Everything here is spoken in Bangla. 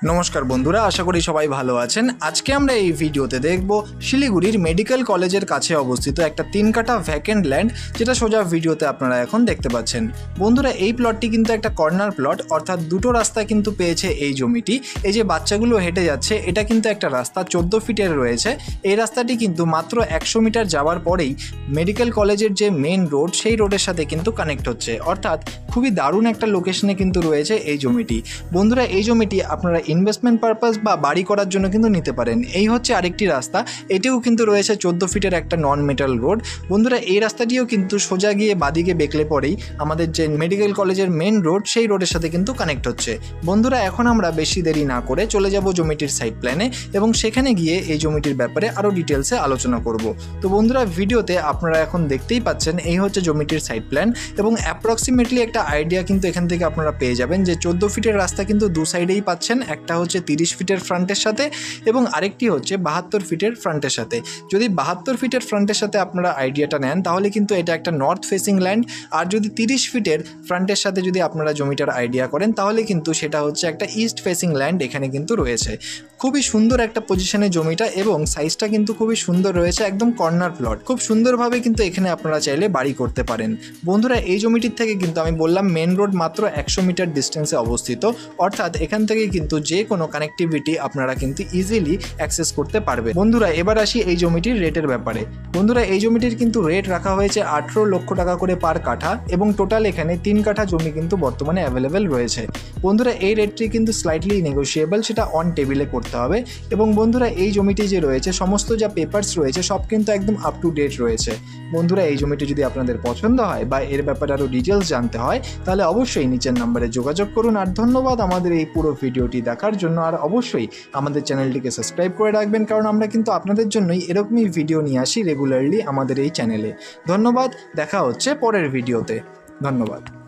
नमस्कार बंधुरा आशा करी सबाई भालो आछेन। आज के आमरा এই ভিডিওতে দেখব শিলিগুড়ির মেডিকেল কলেজের কাছে অবস্থিত একটা 3 কাঠা ভ্যাকেন্ট ল্যান্ড, যেটা সোজা ভিডিওতে আপনারা এখন দেখতে পাচ্ছেন। বন্ধুরা এই প্লটটি কিন্তু একটা কর্নার প্লট, অর্থাৎ দুটো রাস্তা কিন্তু পেয়েছে এই জমিটি। এই যে বাচ্চাগুলো হেঁটে যাচ্ছে এটা কিন্তু একটা রাস্তা 14 ফিটের রয়েছে। এই রাস্তাটি কিন্তু মাত্র 100 মিটার যাওয়ার পরেই মেডিকেল কলেজের যে মেন রোড সেই রোডের সাথে কিন্তু কানেক্ট হচ্ছে, অর্থাৎ খুবই দারুণ একটা লোকেশনে কিন্তু রয়েছে এই জমিটি। বন্ধুরা এই জমিটি আপনারা ইনভেস্টমেন্ট পারপাস বা বাড়ি করার জন্য কিন্তু নিতে পারেন। এই হচ্ছে আরেকটি রাস্তা, এটিও কিন্তু রয়েছে 14 ফিটের একটা নন মেটাল রোড। বন্ধুরা এই রাস্তাটিও কিন্তু সোজা গিয়ে বাদিকে বেঁকলে পরেই আমাদের যে মেডিকেল কলেজের মেন রোড সেই রোডের সাথে কিন্তু কানেক্ট হচ্ছে। বন্ধুরা এখন আমরা বেশি দেরি না করে চলে যাব জমিটির সাইট প্ল্যানে এবং সেখানে গিয়ে এই জমিটির ব্যাপারে আরও ডিটেলসে আলোচনা করব। তো বন্ধুরা ভিডিওতে আপনারা এখন দেখতেই পাচ্ছেন এই হচ্ছে জমিটির সাইট প্ল্যান এবং অ্যাপ্রক্সিমেটলি একটা আইডিয়া কিন্তু এখান থেকে আপনারা পেয়ে যাবেন যে 14 ফিটের রাস্তা কিন্তু দু সাইডেই পাচ্ছেন, একটা হচ্ছে 30 ফিটের ফ্রন্টের সাথে এবং আরেকটি হচ্ছে 72 ফিটের ফ্রন্টের সাথে। যদি 72 ফিটের ফ্রন্টের সাথে আপনারা আইডিয়াটা নেন তাহলে কিন্তু এটা একটা নর্থ ফেসিং ল্যান্ড, আর যদি 30 ফিটের ফ্রন্টের সাথে যদি আপনারা জমিটার আইডিয়া করেন তাহলে কিন্তু সেটা হচ্ছে একটা ইস্ট ফেসিং ল্যান্ড এখানে কিন্তু রয়েছে। খুবই সুন্দর একটা পজিশনে জমিটা এবং সাইজটা কিন্তু খুবই সুন্দর রয়েছে, একদম কর্নার প্লট। খুব সুন্দরভাবে কিন্তু এখানে আপনারা চাইলে বাড়ি করতে পারেন। বন্ধুরা এই জমিটির থেকে কিন্তু আমি বললাম মেন রোড মাত্র 100 মিটার ডিস্টেন্সে অবস্থিত, অর্থাৎ এখান থেকে কিন্তু যে কোনো কানেক্টিভিটি আপনারা কিন্তু ইজিলি অ্যাক্সেস করতে পারবে। বন্ধুরা এবার আসি এই জমিটির রেটের ব্যাপারে। বন্ধুরা এই জমিটির কিন্তু রেট রাখা হয়েছে 18 লক্ষ টাকা করে পার কাঠা এবং টোটাল এখানে 3 কাঠা জমি কিন্তু বর্তমানে অ্যাভেলেবেল রয়েছে। বন্ধুরা এই রেটটি কিন্তু স্লাইটলি নেগোশিয়েবল, সেটা অন টেবিলে করতে হবে। এবং বন্ধুরা এই জমিটি যে রয়েছে সমস্ত যা পেপারস রয়েছে সব কিন্তু একদম আপ টু ডেট রয়েছে। বন্ধুরা এই জমিটি যদি আপনাদের পছন্দ হয় বা এর ব্যাপারে আরও ডিটেলস জানতে হয় তাহলে অবশ্যই নিচের নাম্বারে যোগাযোগ করুন। আর ধন্যবাদ আমাদের এই পুরো ভিডিওটি দেখার জন্য। আর অবশ্যই আমাদের চ্যানেলটিকে সাবস্ক্রাইব করে রাখবেন, কারণ আমরা কিন্তু আপনাদের জন্যই এরকমই ভিডিও নিয়ে আসি রেগুলারলি আমাদের এই চ্যানেলে। ধন্যবাদ, দেখা হচ্ছে পরের ভিডিওতে। ধন্যবাদ।